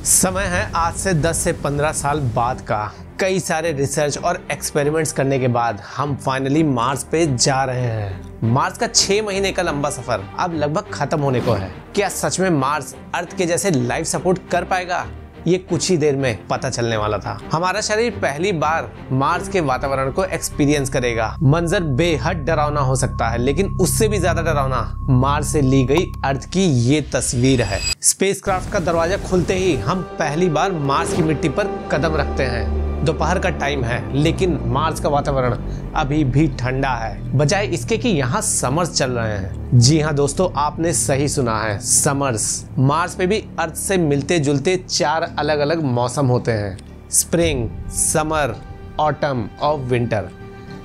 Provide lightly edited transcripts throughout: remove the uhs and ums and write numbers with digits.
समय है आज से 10 से 15 साल बाद का। कई सारे रिसर्च और एक्सपेरिमेंट्स करने के बाद हम फाइनली मार्स पे जा रहे हैं। मार्स का 6 महीने का लंबा सफर अब लगभग खत्म होने को है। क्या सच में मार्स अर्थ के जैसे लाइफ सपोर्ट कर पाएगा? ये कुछ ही देर में पता चलने वाला था। हमारा शरीर पहली बार मार्स के वातावरण को एक्सपीरियंस करेगा। मंजर बेहद डरावना हो सकता है, लेकिन उससे भी ज्यादा डरावना मार्स से ली गई अर्थ की ये तस्वीर है। स्पेसक्राफ्ट का दरवाजा खुलते ही हम पहली बार मार्स की मिट्टी पर कदम रखते हैं। दोपहर का टाइम है, लेकिन मार्स का वातावरण अभी भी ठंडा है, बजाय इसके कि यहाँ समर्स चल रहे हैं। जी हाँ दोस्तों, आपने सही सुना है, समर्स। मार्स पे भी अर्थ से मिलते जुलते 4 अलग अलग मौसम होते हैं: स्प्रिंग, समर, ऑटम और विंटर।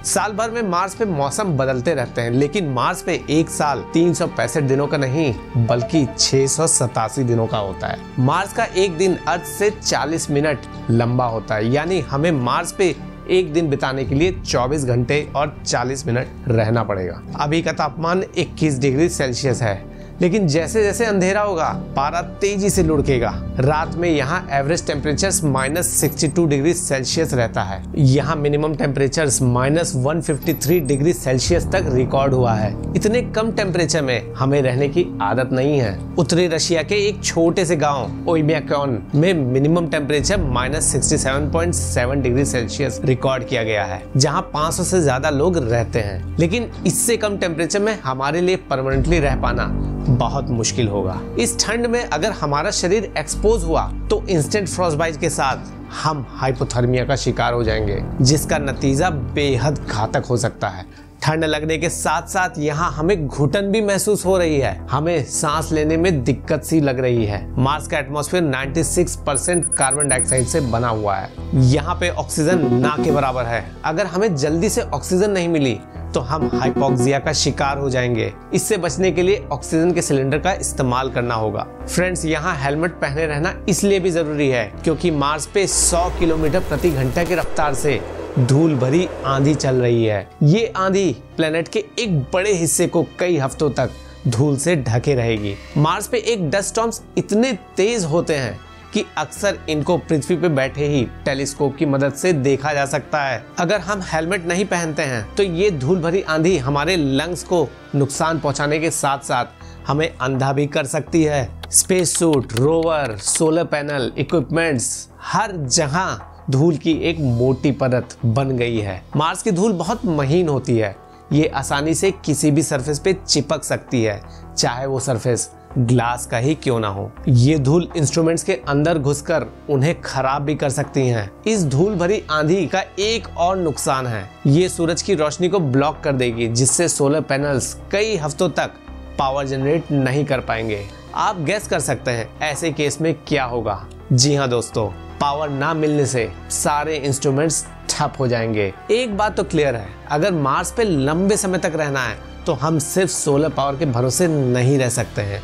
साल भर में मार्स पे मौसम बदलते रहते हैं, लेकिन मार्स पे एक साल 365 दिनों का नहीं बल्कि 687 दिनों का होता है। मार्स का एक दिन अर्थ से 40 मिनट लंबा होता है, यानी हमें मार्स पे एक दिन बिताने के लिए 24 घंटे और 40 मिनट रहना पड़ेगा। अभी का तापमान 21 डिग्री सेल्सियस है, लेकिन जैसे जैसे अंधेरा होगा पारा तेजी से लुढ़केगा। रात में यहाँ एवरेज टेम्परेचर्स -62 डिग्री सेल्सियस रहता है। यहाँ मिनिमम टेम्परेचर्स -153 डिग्री सेल्सियस तक रिकॉर्ड हुआ है। इतने कम टेम्परेचर में हमें रहने की आदत नहीं है। उत्तरी रशिया के एक छोटे से गांव ओइम्याकॉन में minimum temperature -67.7 degree Celsius record किया गया है, जहाँ 500 से ज्यादा लोग रहते हैं। लेकिन इससे कम टेम्परेचर में हमारे लिए परमानेंटली रह पाना बहुत मुश्किल होगा। इस ठंड में अगर हमारा शरीर एक्सपोज हुआ तो इंस्टेंट फ्रॉस्टबाइट के साथ हम हाइपोथर्मिया का शिकार हो जाएंगे, जिसका नतीजा बेहद घातक हो सकता है। ठंड लगने के साथ साथ यहाँ हमें घुटन भी महसूस हो रही है। हमें सांस लेने में दिक्कत सी लग रही है। मार्स का एटमॉस्फेयर 96% कार्बन डाइऑक्साइड से बना हुआ है। यहाँ पे ऑक्सीजन ना के बराबर है। अगर हमें जल्दी से ऑक्सीजन नहीं मिली तो हम हाइपोक्सिया का शिकार हो जाएंगे। इससे बचने के लिए ऑक्सीजन के सिलेंडर का इस्तेमाल करना होगा। फ्रेंड्स, यहाँ हेलमेट पहने रहना इसलिए भी जरूरी है क्योंकि मार्स पे 100 किलोमीटर प्रति घंटा की रफ्तार से धूल भरी आंधी चल रही है। ये आंधी प्लेनेट के एक बड़े हिस्से को कई हफ्तों तक धूल से ढके रहेगी। मार्स पे एक डस्ट स्टॉर्म्स इतने तेज होते हैं कि अक्सर इनको पृथ्वी पे बैठे ही टेलीस्कोप की मदद से देखा जा सकता है। अगर हम हेलमेट नहीं पहनते हैं तो ये धूल भरी आंधी हमारे लंग्स को नुकसान पहुंचाने के साथ साथ हमें अंधा भी कर सकती है। Space suit, rover, solar panel, equipments, हर जगह धूल की एक मोटी परत बन गई है। मार्स की धूल बहुत महीन होती है। ये आसानी से किसी भी सरफेस पे चिपक सकती है, चाहे वो सरफेस ग्लास का ही क्यों ना हो। ये धूल इंस्ट्रूमेंट्स के अंदर घुसकर उन्हें खराब भी कर सकती हैं। इस धूल भरी आंधी का एक और नुकसान है, ये सूरज की रोशनी को ब्लॉक कर देगी, जिससे सोलर पैनल्स कई हफ्तों तक पावर जनरेट नहीं कर पाएंगे। आप गैस कर सकते हैं ऐसे केस में क्या होगा। जी हाँ दोस्तों, पावर ना मिलने से सारे इंस्ट्रूमेंट्स ठप हो जाएंगे। एक बात तो क्लियर है, अगर मार्स पे लंबे समय तक रहना है तो हम सिर्फ सोलर पावर के भरोसे नहीं रह सकते हैं।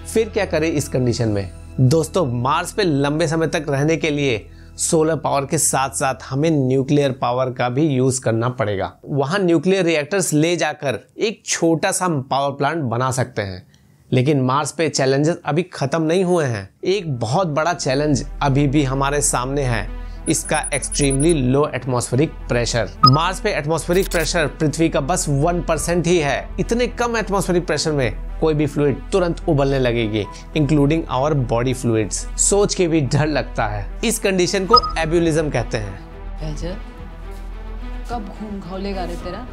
फिर क्या करें इस कंडीशन में? दोस्तों, मार्स पे लंबे समय तक रहने के लिए सोलर पावर के साथ साथ हमें न्यूक्लियर पावर का भी यूज करना पड़ेगा। वहां न्यूक्लियर रिएक्टर्स ले जाकर एक छोटा सा पावर प्लांट बना सकते हैं। लेकिन मार्स पे चैलेंजेस अभी खत्म नहीं हुए हैं। एक बहुत बड़ा चैलेंज अभी भी हमारे सामने है, इसका extremely low atmospheric pressure. Mars पे एटमॉस्फेरिक प्रेशर पृथ्वी का बस 1% ही है। इतने कम एटमॉस्फेरिक प्रेशर में कोई भी फ्लूइड तुरंत उबलने लगेगी, इंक्लूडिंग आवर बॉडी फ्लूइड्स। सोच के भी डर लगता है। इस कंडीशन को एब्यूलिज्म कहते हैं। कब खून खौलेगा रे तेरा?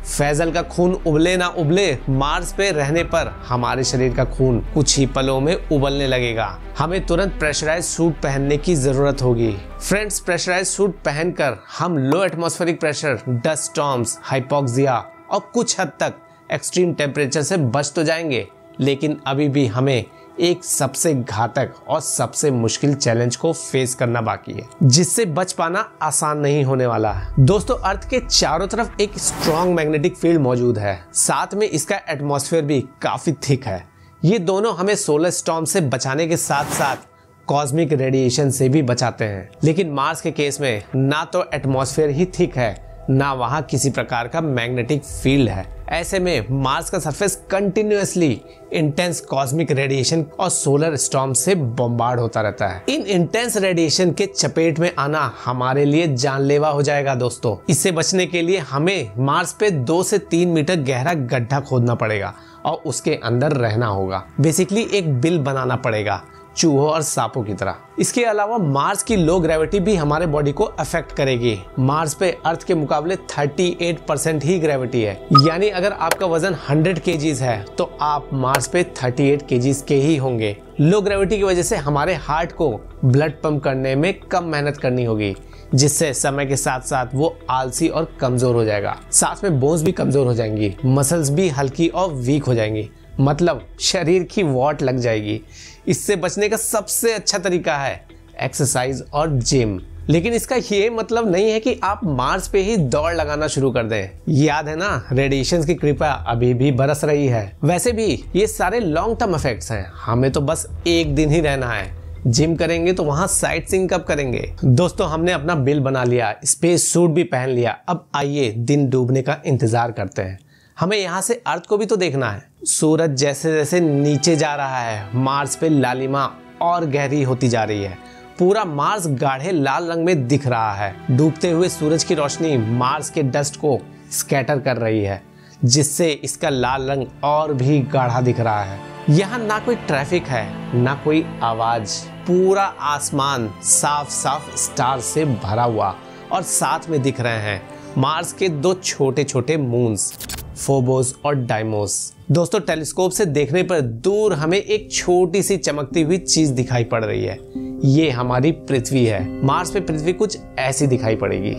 फैजल का खून उबले ना उबले, मार्स पे रहने पर हमारे शरीर का खून कुछ ही पलों में उबलने लगेगा। हमें तुरंत प्रेशराइज्ड सूट पहनने की जरूरत होगी। फ्रेंड्स, प्रेशराइज्ड सूट पहनकर हम लो atmospheric pressure, dust storms, hypoxia और कुछ हद तक एक्सट्रीम टेम्परेचर से बच तो जाएंगे, लेकिन अभी भी हमें एक सबसे घातक और सबसे मुश्किल चैलेंज को फेस करना बाकी है, जिससे बच पाना आसान नहीं होने वाला है। दोस्तों, अर्थ के चारों तरफ एक स्ट्रॉन्ग मैग्नेटिक फील्ड मौजूद है, साथ में इसका एटमॉस्फेयर भी काफी थिक है। ये दोनों हमें सोलर स्टॉर्म से बचाने के साथ साथ कॉस्मिक रेडिएशन से भी बचाते हैं। लेकिन मार्स के केस में ना तो एटमॉस्फेयर ही थिक है, ना वहाँ किसी प्रकार का मैग्नेटिक फील्ड है। ऐसे में मार्स का surface continuously intense cosmic radiation और सोलर स्टॉर्म से बॉम्बार्ड होता रहता है। इन इंटेंस रेडिएशन के चपेट में आना हमारे लिए जानलेवा हो जाएगा दोस्तों। इससे बचने के लिए हमें मार्स पे 2 से 3 मीटर गहरा गड्ढा खोदना पड़ेगा और उसके अंदर रहना होगा। बेसिकली एक बिल बनाना पड़ेगा चूहों और सांपों की तरह। इसके अलावा मार्स की लो ग्रेविटी भी हमारे बॉडी को अफेक्ट करेगी। मार्स पे अर्थ के मुकाबले 38% ही ग्रेविटी है, यानी अगर आपका वजन 100 kgs है तो आप मार्स पे 38 kgs के ही होंगे। लो ग्रेविटी की वजह से हमारे हार्ट को ब्लड पंप करने में कम मेहनत करनी होगी, जिससे समय के साथ साथ वो आलसी और कमजोर हो जाएगा। साथ में बोन्स भी कमजोर हो जाएंगी, मसल्स भी हल्की और वीक हो जाएंगी, मतलब शरीर की वॉट लग जाएगी। इससे बचने का सबसे अच्छा तरीका है एक्सरसाइज और जिम। लेकिन इसका ये मतलब नहीं है कि आप मार्स पे ही दौड़ लगाना शुरू कर दें। याद है ना, रेडिएशन की कृपा अभी भी बरस रही है। वैसे भी ये सारे लॉन्ग टर्म इफेक्ट्स हैं, हमें तो बस एक दिन ही रहना है। जिम करेंगे तो वहां साइट सीइंग कब करेंगे? दोस्तों, हमने अपना बिल बना लिया, स्पेस सूट भी पहन लिया। अब आइए दिन डूबने का इंतजार करते हैं। हमें यहाँ से अर्थ को भी तो देखना है। सूरज जैसे जैसे नीचे जा रहा है, मार्स पे लालिमा और गहरी होती जा रही है। पूरा मार्स गाढ़े लाल रंग में दिख रहा है। डूबते हुए सूरज की रोशनी मार्स के डस्ट को स्कैटर कर रही है, जिससे इसका लाल रंग और भी गाढ़ा दिख रहा है। यहाँ ना कोई ट्रैफिक है, ना कोई आवाज। पूरा आसमान साफ साफ स्टार से भरा हुआ, और साथ में दिख रहे हैं मार्स के 2 छोटे छोटे मून्स, फोबोस और डाइमोस। दोस्तों, टेलीस्कोप से देखने पर दूर हमें एक छोटी सी चमकती हुई चीज दिखाई पड़ रही है। ये हमारी पृथ्वी है। मार्स पे पृथ्वी कुछ ऐसी दिखाई पड़ेगी।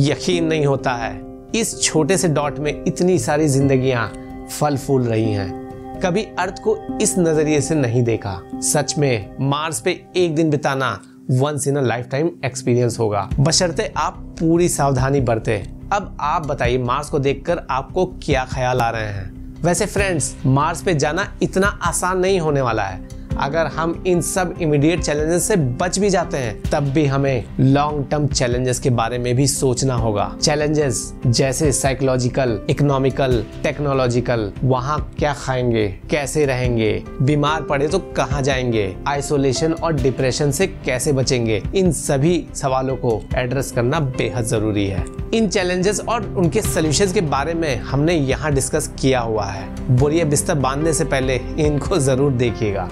यकीन नहीं होता है, इस छोटे से डॉट में इतनी सारी जिंदगियां फल फूल रही हैं। कभी अर्थ को इस नजरिए से नहीं देखा। सच में मार्स पे एक दिन बिताना once in a life time experience होगा, बशर्ते आप पूरी सावधानी बरते। अब आप बताइए, मार्स को देखकर आपको क्या ख्याल आ रहे हैं? वैसे फ्रेंड्स, मार्स पे जाना इतना आसान नहीं होने वाला है। अगर हम इन सब इमीडिएट चैलेंजेस से बच भी जाते हैं, तब भी हमें लॉन्ग टर्म चैलेंजेस के बारे में भी सोचना होगा। चैलेंजेस जैसे साइकोलॉजिकल, इकोनॉमिकल, टेक्नोलॉजिकल। वहाँ क्या खाएंगे, कैसे रहेंगे, बीमार पड़े तो कहाँ जाएंगे, आइसोलेशन और डिप्रेशन से कैसे बचेंगे, इन सभी सवालों को एड्रेस करना बेहद जरूरी है। इन चैलेंजेस और उनके सॉल्यूशंस के बारे में हमने यहाँ डिस्कस किया हुआ है। बोरिया बिस्तर बांधने से पहले इनको जरूर देखिएगा।